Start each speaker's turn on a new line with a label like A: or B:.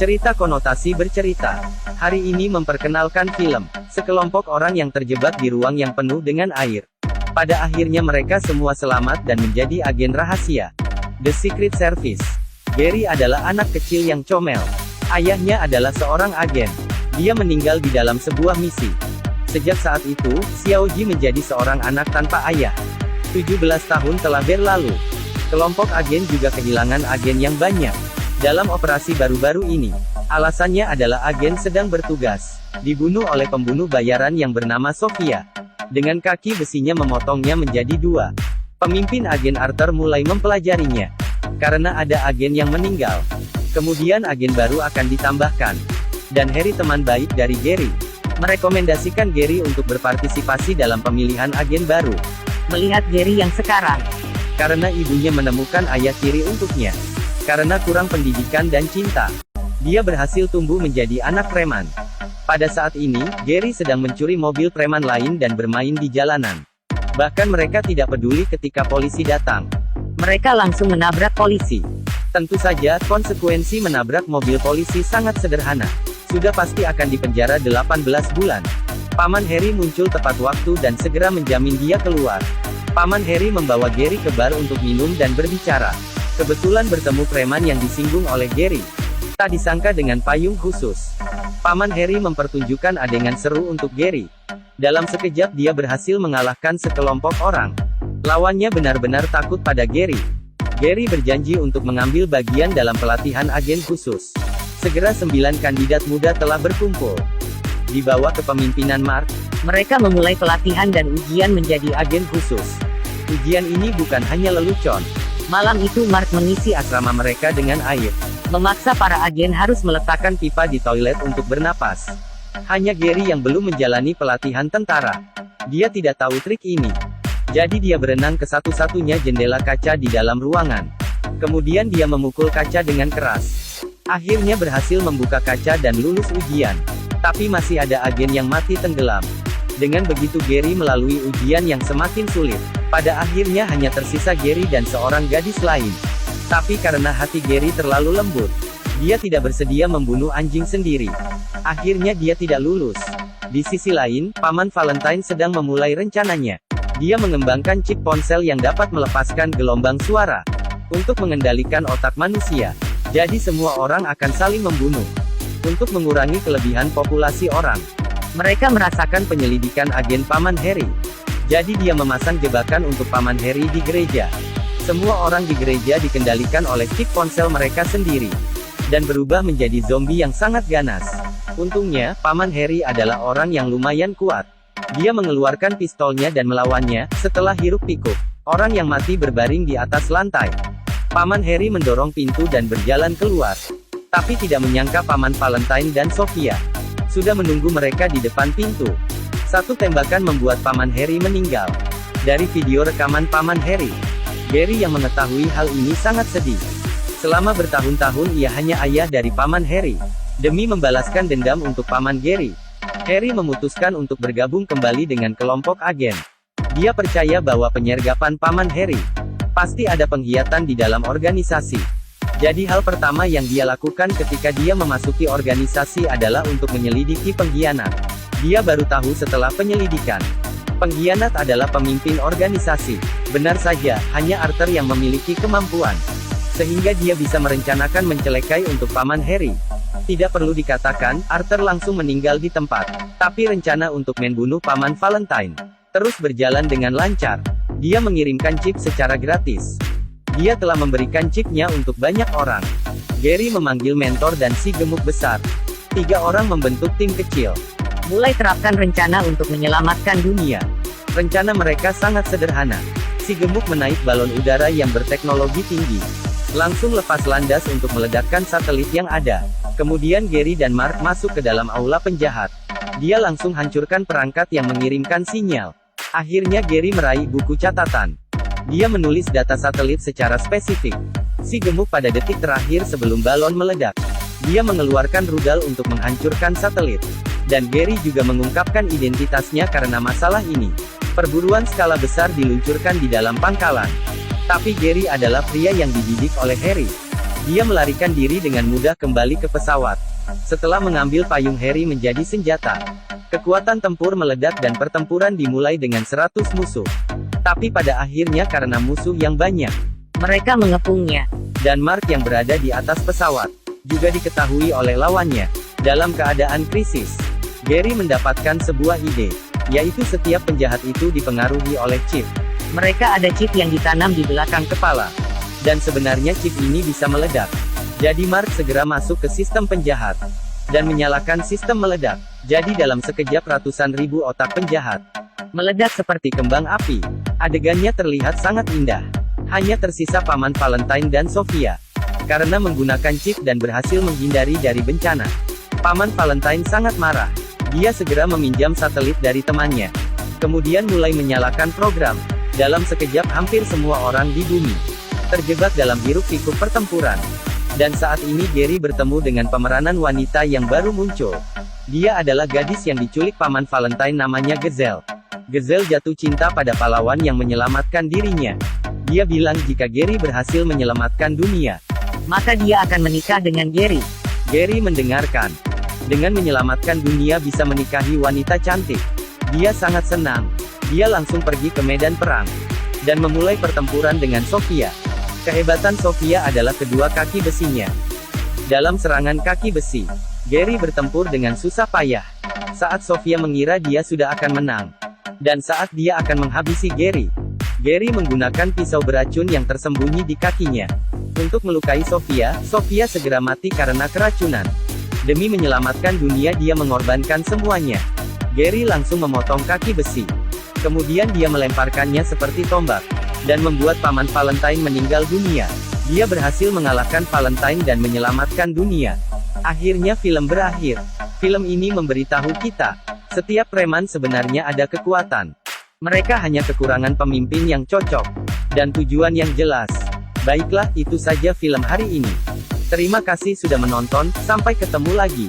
A: Cerita konotasi bercerita. Hari ini memperkenalkan film, sekelompok orang yang terjebak di ruang yang penuh dengan air. Pada akhirnya mereka semua selamat dan menjadi agen rahasia. The Secret Service. Gary adalah anak kecil yang comel. Ayahnya adalah seorang agen. Dia meninggal di dalam sebuah misi. Sejak saat itu, Xiaoji menjadi seorang anak tanpa ayah. 17 tahun telah berlalu. Kelompok agen juga kehilangan agen yang banyak. Dalam operasi baru-baru ini, alasannya adalah agen sedang bertugas, dibunuh oleh pembunuh bayaran yang bernama Sofia. Dengan kaki besinya memotongnya menjadi dua. Pemimpin agen Arthur mulai mempelajarinya. Karena ada agen yang meninggal. Kemudian agen baru akan ditambahkan. Dan Harry, teman baik dari Gary, merekomendasikan Gary untuk berpartisipasi dalam pemilihan agen baru.
B: Melihat Gary yang sekarang,
A: Karena ibunya menemukan ayah tiri untuknya. Karena kurang pendidikan dan cinta, dia berhasil tumbuh menjadi anak preman. Pada saat ini, Gary sedang mencuri mobil preman lain dan bermain di jalanan. Bahkan mereka tidak peduli ketika polisi datang.
B: mereka langsung menabrak polisi.
A: Tentu saja, konsekuensi menabrak mobil polisi sangat sederhana. Sudah pasti akan dipenjara 18 bulan. Paman Harry muncul tepat waktu dan segera menjamin dia keluar. Paman Harry membawa Gary ke bar untuk minum dan berbicara. Kebetulan bertemu preman yang disinggung oleh Gary. Tak disangka dengan payung khusus. Paman Harry mempertunjukkan adegan seru untuk Gary. Dalam sekejap dia berhasil mengalahkan sekelompok orang. Lawannya benar-benar takut pada Gary. Gary berjanji untuk mengambil bagian dalam pelatihan agen khusus. Segera 9 kandidat muda telah berkumpul. Di bawah kepemimpinan Mark,
B: Mereka memulai pelatihan dan ujian menjadi
A: agen khusus. Ujian ini bukan hanya lelucon.
B: malam itu Mark mengisi
A: Asrama mereka dengan air.
B: memaksa para agen harus
A: Meletakkan pipa di toilet untuk bernapas. Hanya Gary yang belum menjalani pelatihan tentara. Dia tidak tahu trik ini. Jadi dia berenang ke satu-satunya jendela kaca di dalam ruangan. Kemudian dia memukul kaca dengan keras. Akhirnya berhasil membuka kaca dan lulus ujian. Tapi masih ada agen yang mati tenggelam. Dengan begitu Gary melalui ujian yang semakin sulit. Pada akhirnya hanya tersisa Gary dan seorang gadis lain. Tapi karena hati Gary terlalu lembut, dia tidak bersedia membunuh anjing sendiri. Akhirnya dia tidak lulus. Di sisi lain, Paman Valentine sedang memulai rencananya. Dia mengembangkan chip ponsel yang dapat melepaskan gelombang suara untuk mengendalikan otak manusia. Jadi semua orang akan saling membunuh. Untuk mengurangi kelebihan populasi orang, mereka merasakan penyelidikan agen Paman Harry. Jadi dia memasang jebakan untuk Paman Harry di gereja. Semua orang di gereja dikendalikan oleh chip ponsel mereka sendiri. Dan berubah menjadi zombie yang sangat ganas. Untungnya, Paman Harry adalah orang yang lumayan kuat. Dia mengeluarkan pistolnya dan melawannya. Setelah hiruk-pikuk, orang yang mati berbaring di atas lantai. Paman Harry mendorong pintu dan berjalan keluar. Tapi tidak menyangka Paman Valentine dan Sofia sudah menunggu mereka di depan pintu. Satu tembakan membuat Paman Harry meninggal. Dari video rekaman Paman Harry, Gary yang mengetahui hal ini sangat sedih. Selama bertahun-tahun ia hanya ayah dari Paman Harry. Demi membalaskan dendam untuk Paman Gary, Harry memutuskan untuk bergabung kembali dengan kelompok agen. Dia percaya bahwa penyergapan Paman Harry pasti ada pengkhianatan di dalam organisasi. Jadi hal pertama yang dia lakukan ketika dia memasuki organisasi adalah untuk menyelidiki pengkhianat. Dia baru tahu setelah penyelidikan, pengkhianat adalah pemimpin organisasi. Benar saja, hanya Arthur yang memiliki kemampuan, sehingga dia bisa merencanakan mencelakai untuk Paman Harry. Tidak perlu dikatakan, Arthur langsung meninggal di tempat. Tapi rencana untuk membunuh Paman Valentine terus berjalan dengan lancar. Dia mengirimkan chip secara gratis. Dia telah memberikan chipnya untuk banyak orang. Gary memanggil mentor dan si gemuk besar. 3 orang membentuk tim kecil.
B: mulai terapkan rencana untuk menyelamatkan dunia.
A: Rencana mereka sangat sederhana. Si gemuk menaik balon udara yang berteknologi tinggi. Langsung lepas landas untuk meledakkan satelit yang ada. Kemudian Gary dan Mark masuk ke dalam aula penjahat. Dia langsung hancurkan perangkat yang mengirimkan sinyal. Akhirnya Gary meraih buku catatan. Dia menulis data satelit secara spesifik. Si gemuk pada detik terakhir sebelum balon meledak. Dia mengeluarkan rudal untuk menghancurkan satelit. Dan Gary juga mengungkapkan identitasnya karena masalah ini. Perburuan skala besar diluncurkan di dalam pangkalan. Tapi Gary adalah pria yang dididik oleh Harry. Dia melarikan diri dengan mudah kembali ke pesawat. Setelah mengambil payung Harry menjadi senjata, kekuatan tempur meledak dan pertempuran dimulai dengan 100 musuh. Tapi pada akhirnya karena musuh yang banyak,
B: Mereka mengepungnya.
A: dan Mark yang berada di atas pesawat, juga diketahui oleh lawannya. Dalam keadaan krisis, Gary mendapatkan sebuah ide, yaitu setiap penjahat itu dipengaruhi oleh chip.
B: Mereka ada chip yang ditanam di belakang
A: Kepala. Dan sebenarnya chip ini bisa meledak. Jadi Mark segera masuk ke sistem penjahat, dan menyalakan sistem meledak. Jadi dalam sekejap ratusan ribu otak penjahat meledak seperti kembang api. Adegannya terlihat sangat indah. Hanya tersisa Paman Valentine dan Sofia, karena menggunakan chip dan berhasil menghindari dari bencana. Paman Valentine sangat marah. Dia segera meminjam satelit dari temannya. Kemudian mulai menyalakan program. Dalam sekejap hampir semua orang di bumi terjebak dalam hiruk-pikuk pertempuran. Dan saat ini Gary bertemu dengan pemeranan wanita yang baru muncul. Dia adalah gadis yang diculik Paman Valentine, namanya Gazelle. Gazelle jatuh cinta pada pahlawan yang menyelamatkan dirinya. Dia bilang jika Gary berhasil menyelamatkan dunia,
B: maka dia akan menikah dengan Gary.
A: Gary mendengarkan. Dengan menyelamatkan dunia bisa menikahi wanita cantik, dia sangat senang. Dia langsung pergi ke medan perang, dan memulai pertempuran dengan Sofia. Kehebatan Sofia adalah kedua kaki besinya. Dalam serangan kaki besi, Gary bertempur dengan susah payah. Saat Sofia mengira dia sudah akan menang, dan saat dia akan menghabisi Gary, Gary menggunakan pisau beracun yang tersembunyi di kakinya untuk melukai Sofia. Sofia segera mati karena keracunan. Demi menyelamatkan dunia dia mengorbankan semuanya. Gary langsung memotong kaki besi. Kemudian dia melemparkannya seperti tombak, dan membuat Paman Valentine meninggal dunia. Dia berhasil mengalahkan Valentine dan menyelamatkan dunia. Akhirnya film berakhir. Film ini memberitahu kita, setiap preman sebenarnya ada kekuatan. Mereka hanya kekurangan pemimpin yang cocok, dan tujuan yang jelas. Baiklah, itu saja film hari ini. Terima kasih sudah menonton, sampai ketemu lagi.